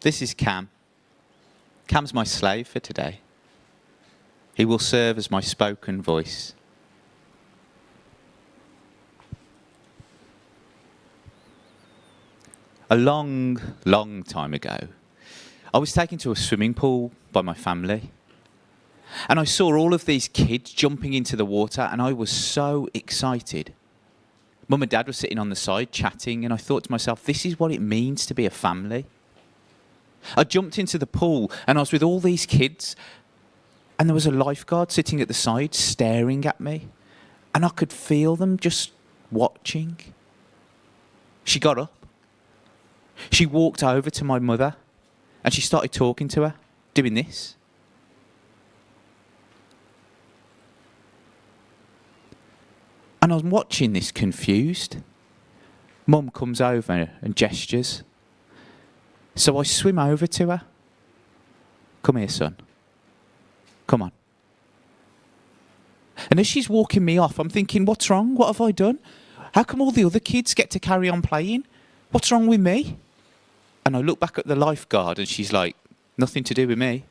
This is Cam. Cam's my slave for today. He will serve as my spoken voice. A long, long time ago, I was taken to a swimming pool by my family. And I saw all of these kids jumping into the water, and I was so excited. Mum and Dad were sitting on the side chatting, and I thought to myself, this is what it means to be a family. I jumped into the pool, and I was with all these kids, and there was a lifeguard sitting at the side staring at me, and I could feel them just watching. She got up. She walked over to my mother, and she started talking to her, doing this. And I was watching this confused. Mum comes over and gestures. So I swim over to her. Come here, son. Come on. And as she's walking me off, I'm thinking, what's wrong? What have I done? How come all the other kids get to carry on playing? What's wrong with me? And I look back at the lifeguard and she's like, nothing to do with me.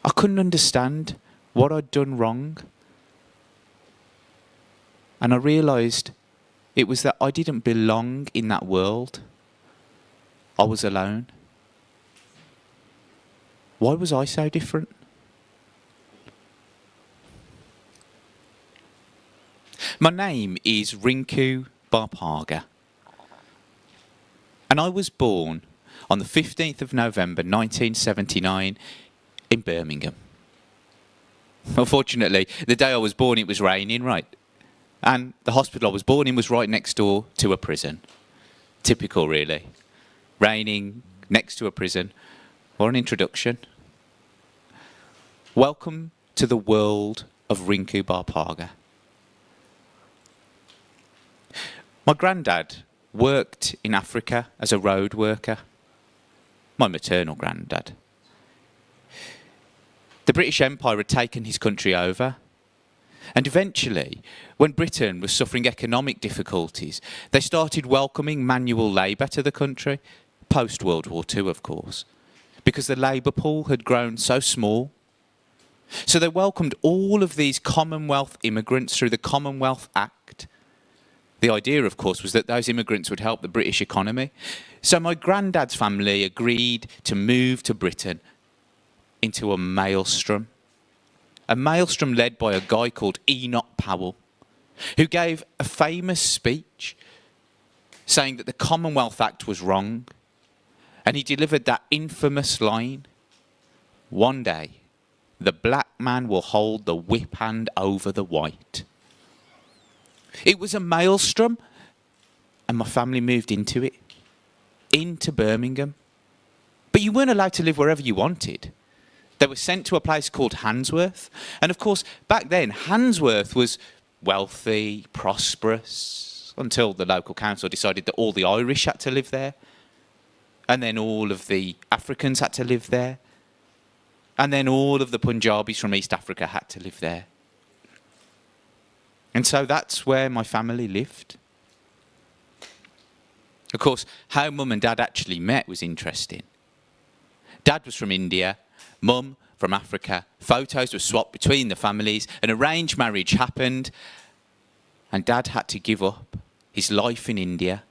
I couldn't understand what I'd done wrong. And I realised it was that I didn't belong in that world. I was alone. Why was I so different? My name is Rinkoo Barpaga. And I was born on the 15th of November 1979 in Birmingham. Unfortunately, the day I was born it was raining, right? And the hospital I was born in was right next door to a prison. Typical, really. Raining next to a prison. Or an introduction. Welcome to the world of Rinkoo Barpaga. My granddad worked in Africa as a road worker. My maternal granddad. The British Empire had taken his country over. And eventually, when Britain was suffering economic difficulties, they started welcoming manual labour to the country, post-World War II, of course, because the labour pool had grown so small. So they welcomed all of these Commonwealth immigrants through the Commonwealth Act. The idea, of course, was that those immigrants would help the British economy. So my granddad's family agreed to move to Britain into a maelstrom. A maelstrom led by a guy called Enoch Powell, who gave a famous speech saying that the Commonwealth Act was wrong. And he delivered that infamous line, one day, the black man will hold the whip hand over the white. It was a maelstrom, and my family moved into it, into Birmingham. But you weren't allowed to live wherever you wanted. They were sent to a place called Handsworth. And of course, back then, Handsworth was wealthy, prosperous, until the local council decided that all the Irish had to live there. And then all of the Africans had to live there. And then all of the Punjabis from East Africa had to live there. And so that's where my family lived. Of course, how Mum and Dad actually met was interesting. Dad was from India, Mum from Africa. Photos were swapped between the families. An arranged marriage happened. And Dad had to give up his life in India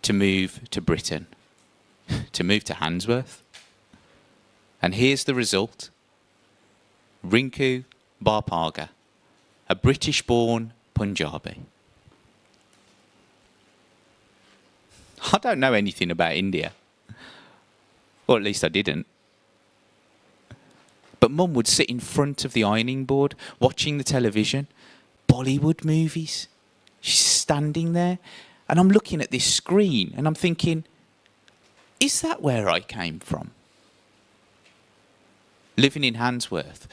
to move to Britain, to move to Handsworth. And here's the result. Rinkoo Barpaga, a British-born Punjabi. I don't know anything about India. Or at least I didn't. But Mum would sit in front of the ironing board, watching the television, Bollywood movies. She's standing there, and I'm looking at this screen, and I'm thinking, is that where I came from? Living in Handsworth,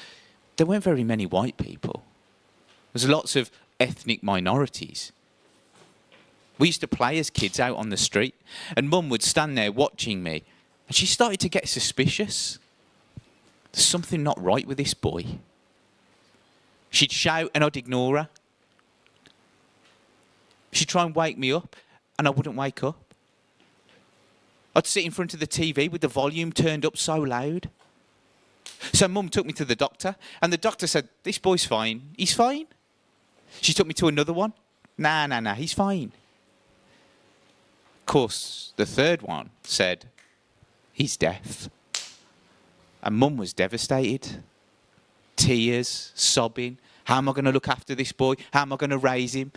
there weren't very many white people. There's lots of ethnic minorities. We used to play as kids out on the street, and Mum would stand there watching me, and she started to get suspicious. There's something not right with this boy. She'd shout and I'd ignore her. She'd try and wake me up, and I wouldn't wake up. I'd sit in front of the TV with the volume turned up so loud. So Mum took me to the doctor, and the doctor said, "This boy's fine. He's fine." She took me to another one. Nah, he's fine. Of course, the third one said, "He's deaf." And Mum was devastated. Tears, sobbing. How am I going to look after this boy? How am I going to raise him?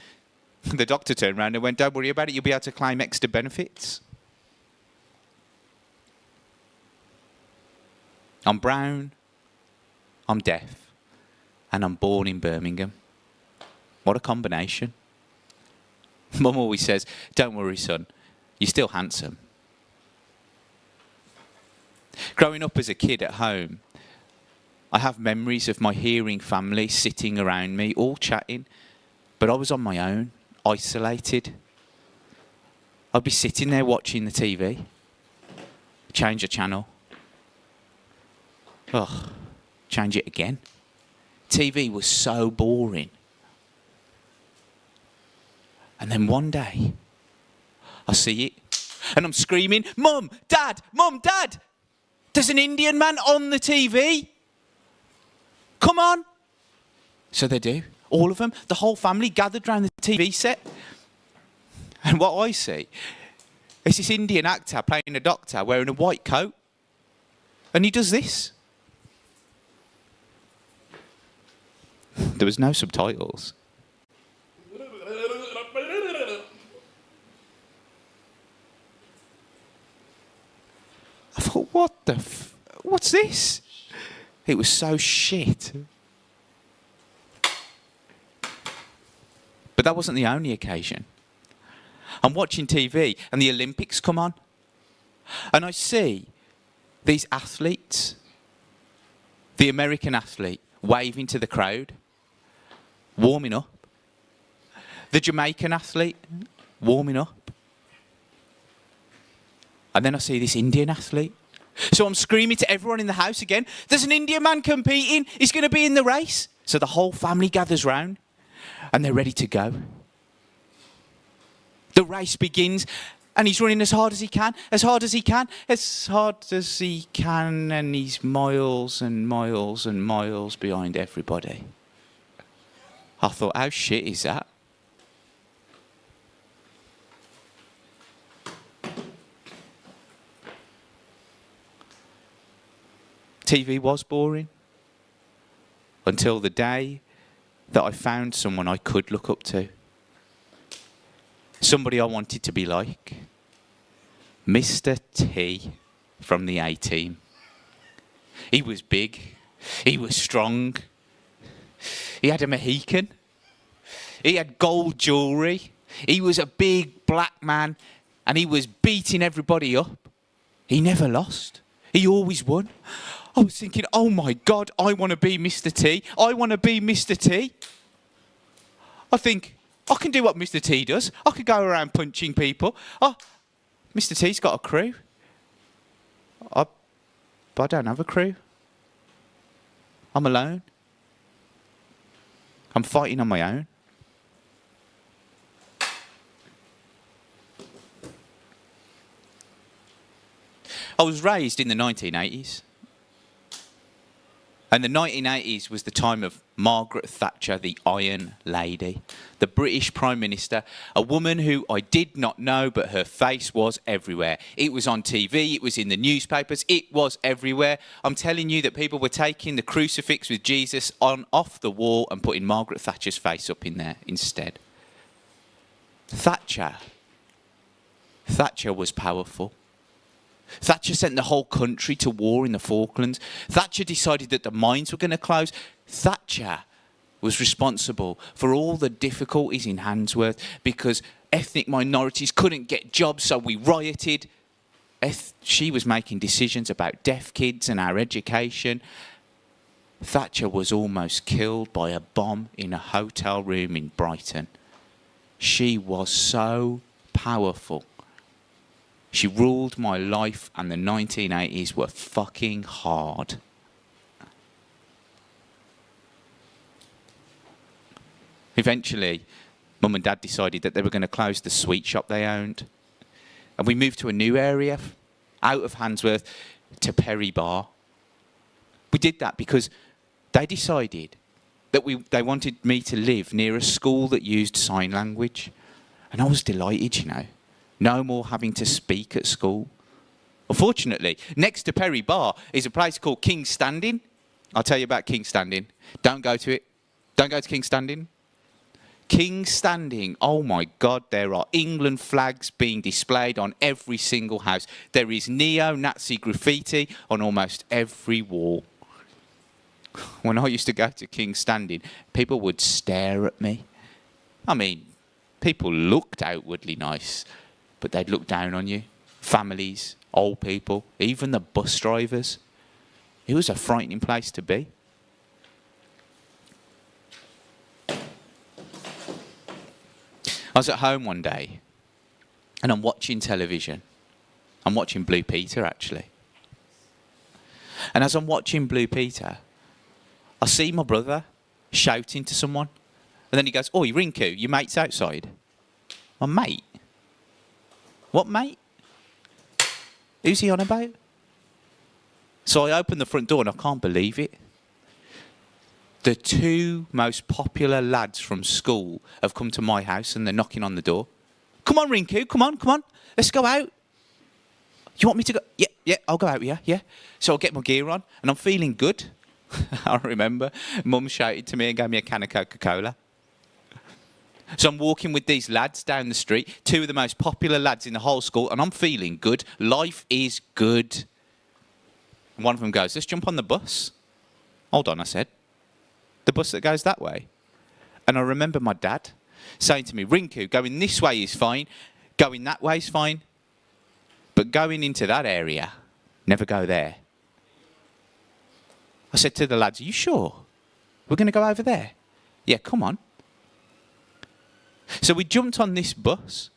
The doctor turned around and went, "Don't worry about it. You'll be able to claim extra benefits." I'm brown, I'm deaf, and I'm born in Birmingham. What a combination. Mum always says, "Don't worry, son, you're still handsome." Growing up as a kid at home, I have memories of my hearing family sitting around me, all chatting, but I was on my own, isolated. I'd be sitting there watching the TV, change a channel. Oh, change it again. TV was so boring. And then one day, I see it, and I'm screaming, "Mum, Dad, Mum, Dad! There's an Indian man on the TV. Come on." So they do. All of them, the whole family gathered around the TV set. And what I see is this Indian actor playing a doctor wearing a white coat. And he does this. There was no subtitles. I thought, what's this? It was so shit. But that wasn't the only occasion. I'm watching TV and the Olympics come on. And I see these athletes, the American athlete waving to the crowd, warming up. The Jamaican athlete warming up. And then I see this Indian athlete. So I'm screaming to everyone in the house again, "There's an Indian man competing. He's going to be in the race." So the whole family gathers round and they're ready to go. The race begins and he's running as hard as he can, as hard as he can, as hard as he can, and he's miles and miles and miles behind everybody. I thought, how shit is that? TV was boring until the day that I found someone I could look up to. Somebody I wanted to be like. Mr. T from the A-Team. He was big. He was strong. He had a Mohican. He had gold jewellery. He was a big black man and he was beating everybody up. He never lost. He always won. I was thinking, oh my God, I want to be Mr. T. I want to be Mr. T. I think, I can do what Mr. T does. I could go around punching people. Oh, Mr. T's got a crew. But I don't have a crew. I'm alone. I'm fighting on my own. I was raised in the 1980s. And the 1980s was the time of Margaret Thatcher, the Iron Lady, the British Prime Minister, a woman who I did not know, but her face was everywhere. It was on TV, it was in the newspapers, it was everywhere. I'm telling you that people were taking the crucifix with Jesus off the wall and putting Margaret Thatcher's face up in there instead. Thatcher was powerful. Thatcher sent the whole country to war in the Falklands. Thatcher decided that the mines were going to close. Thatcher was responsible for all the difficulties in Handsworth because ethnic minorities couldn't get jobs, so we rioted. She was making decisions about deaf kids and our education. Thatcher was almost killed by a bomb in a hotel room in Brighton. She was so powerful. She ruled my life, and the 1980s were fucking hard. Eventually, Mum and Dad decided that they were going to close the sweet shop they owned. And we moved to a new area, out of Handsworth to Perry Bar. We did that because they decided that they wanted me to live near a school that used sign language. And I was delighted, you know. No more having to speak at school. Unfortunately, next to Perry Bar is a place called King's Standing. I'll tell you about King's Standing. Don't go to it. Don't go to King's Standing. King's Standing, oh my God, there are England flags being displayed on every single house. There is neo-Nazi graffiti on almost every wall. When I used to go to King's Standing, people would stare at me. I mean, people looked outwardly nice, but they'd look down on you. Families, old people, even the bus drivers. It was a frightening place to be. I was at home one day and I'm watching television. I'm watching Blue Peter, actually. And as I'm watching Blue Peter, I see my brother shouting to someone. And then he goes, "Oi, Rinkoo, your mate's outside." My mate? What mate? Who's he on about? So I open the front door and I can't believe it. The two most popular lads from school have come to my house and they're knocking on the door. "Come on, Rinkoo, come on. Let's go out." "You want me to go?" Yeah, I'll go out with you, yeah. So I'll get my gear on and I'm feeling good. I remember Mum shouted to me and gave me a can of Coca-Cola. So I'm walking with these lads down the street, two of the most popular lads in the whole school, and I'm feeling good. Life is good. And one of them goes, "Let's jump on the bus." "Hold on," I said. "The bus that goes that way?" And I remember my dad saying to me, "Rinkoo, going this way is fine, going that way is fine, but going into that area, never go there." I said to the lads, "Are you sure? We're going to go over there?" "Yeah, come on." So we jumped on this bus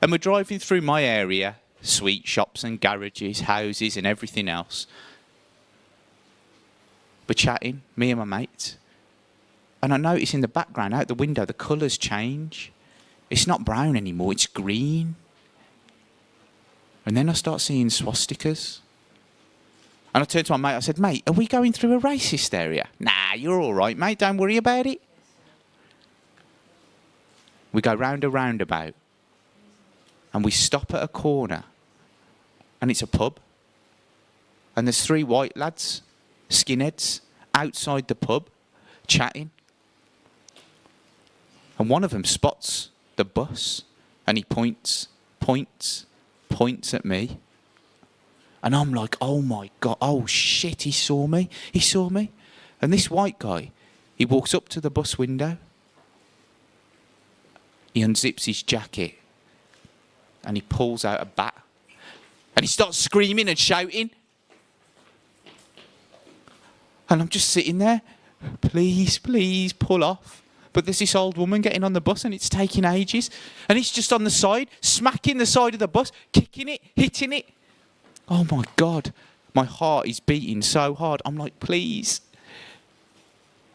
and we're driving through my area, sweet shops and garages, houses and everything else. We're chatting, me and my mates. And I notice in the background, out the window, the colours change. It's not brown anymore, it's green. And then I start seeing swastikas. And I turned to my mate, I said, "Mate, are we going through a racist area?" "Nah, you're all right, mate, don't worry about it." We go round a roundabout. And we stop at a corner. And it's a pub. And there's three white lads, skinheads, outside the pub, chatting. And one of them spots the bus. And he points at me. And I'm like, "Oh my God, oh shit, he saw me. And this white guy, he walks up to the bus window. He unzips his jacket. And he pulls out a bat. And he starts screaming and shouting. And I'm just sitting there, "Please, please, pull off." But there's this old woman getting on the bus and it's taking ages. And he's just on the side, smacking the side of the bus, kicking it, hitting it. Oh my God, my heart is beating so hard. I'm like, "Please."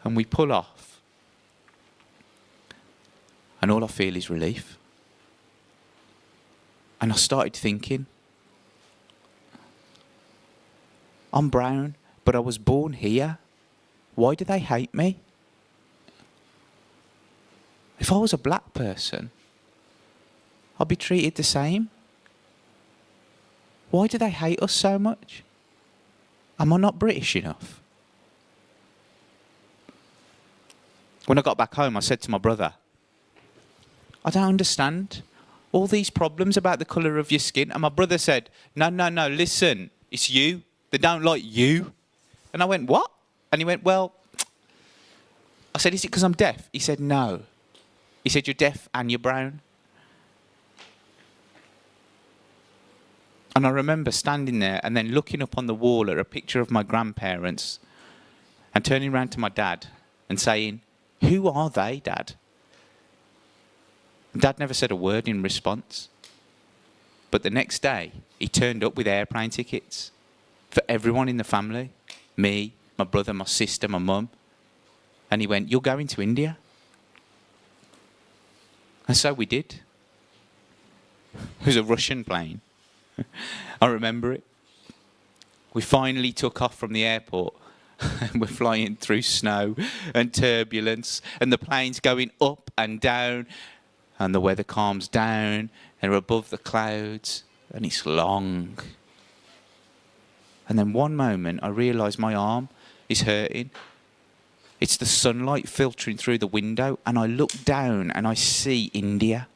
And we pull off. And all I feel is relief. And I started thinking, I'm brown, but I was born here. Why do they hate me? If I was a black person, I'd be treated the same. Why do they hate us so much? Am I not British enough? When I got back home, I said to my brother, "I don't understand all these problems about the colour of your skin." And my brother said, No, listen, it's you. They don't like you. And I went, "What?" And he went, "Well," I said, "Is it because I'm deaf?" He said, "No." He said, "You're deaf and you're brown." And I remember standing there and then looking up on the wall at a picture of my grandparents and turning around to my dad and saying, "Who are they, Dad?" And Dad never said a word in response. But the next day, he turned up with airplane tickets for everyone in the family. Me, my brother, my sister, my mum. And he went, "You're going to India?" And so we did. It was a Russian plane. I remember it. We finally took off from the airport and we're flying through snow and turbulence and the plane's going up and down and the weather calms down and we're above the clouds and it's long. And then one moment I realise my arm is hurting. It's the sunlight filtering through the window and I look down and I see India.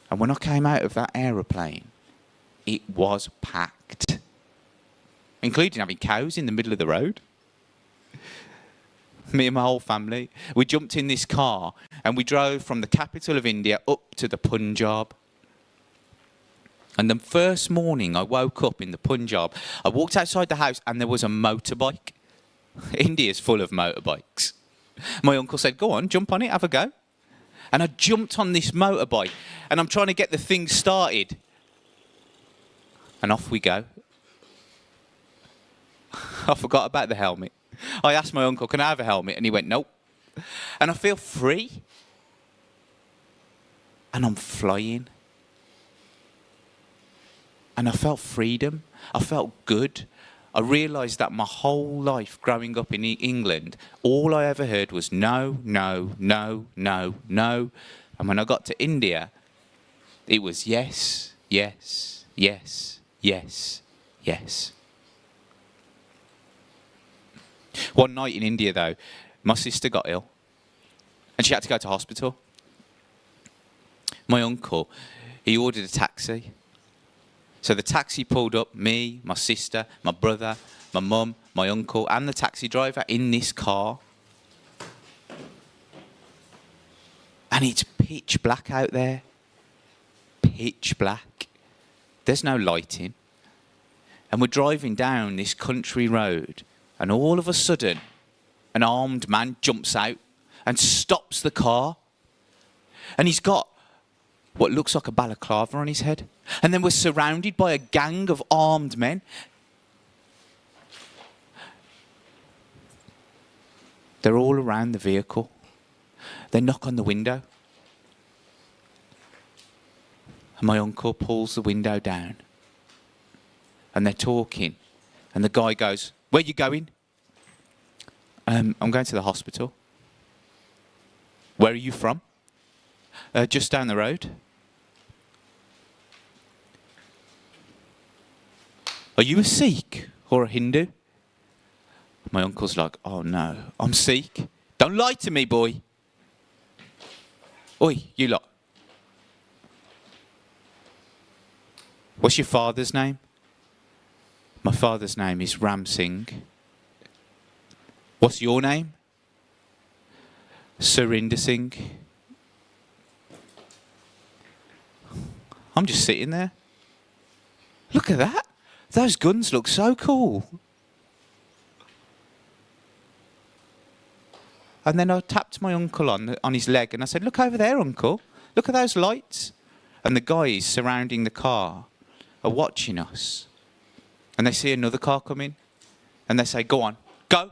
And when I came out of that aeroplane, it was packed, including having cows in the middle of the road. Me and my whole family, we jumped in this car and we drove from the capital of India up to the Punjab. And the first morning I woke up in the Punjab, I walked outside the house and there was a motorbike. India's full of motorbikes. My uncle said, go on, jump on it, have a go. And I jumped on this motorbike and I'm trying to get the thing started. And off we go. I forgot about the helmet. I asked my uncle, can I have a helmet? And he went, nope. And I feel free. And I'm flying. And I felt freedom. I felt good. I realised that my whole life growing up in England, all I ever heard was no, no, no, no, no. And when I got to India, it was yes, yes, yes, yes, yes. One night in India, though, my sister got ill and she had to go to hospital. My uncle, he ordered a taxi. So the taxi pulled up, me, my sister, my brother, my mum, my uncle, and the taxi driver in this car. And it's pitch black out there. Pitch black. There's no lighting. And we're driving down this country road, and all of a sudden, an armed man jumps out and stops the car. And he's got what looks like a balaclava on his head. And then we're surrounded by a gang of armed men. They're all around the vehicle. They knock on the window. And my uncle pulls the window down. And they're talking. And the guy goes, where are you going? I'm going to the hospital. Where are you from? Just down the road. Are you a Sikh or a Hindu? My uncle's like, oh no, I'm Sikh. Don't lie to me, boy. Oi, you lot. What's your father's name? My father's name is Ram Singh. What's your name? Surinder Singh. I'm just sitting there. Look at that. Those guns look so cool. And then I tapped my uncle on his leg and I said, look over there, uncle. Look at those lights. And the guys surrounding the car are watching us. And they see another car coming. And they say, go on, go,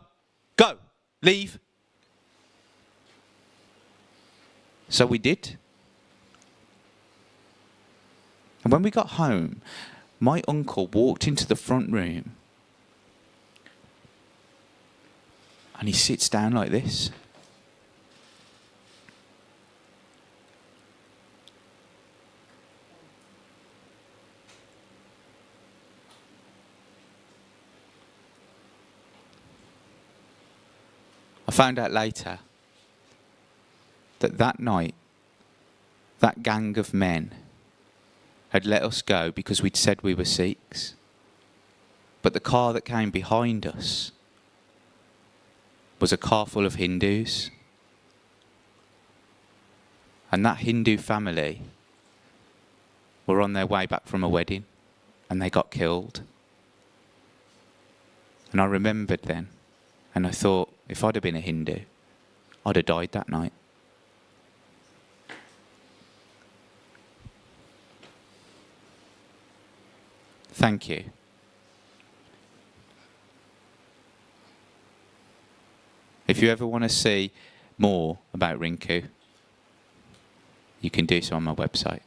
go, leave. So we did. And when we got home, my uncle walked into the front room and he sits down like this. I found out later that that night, that gang of men had let us go because we'd said we were Sikhs. But the car that came behind us was a car full of Hindus. And that Hindu family were on their way back from a wedding and they got killed. And I remembered then, and I thought, if I'd have been a Hindu, I'd have died that night. Thank you. If you ever want to see more about Rinkoo, you can do so on my website.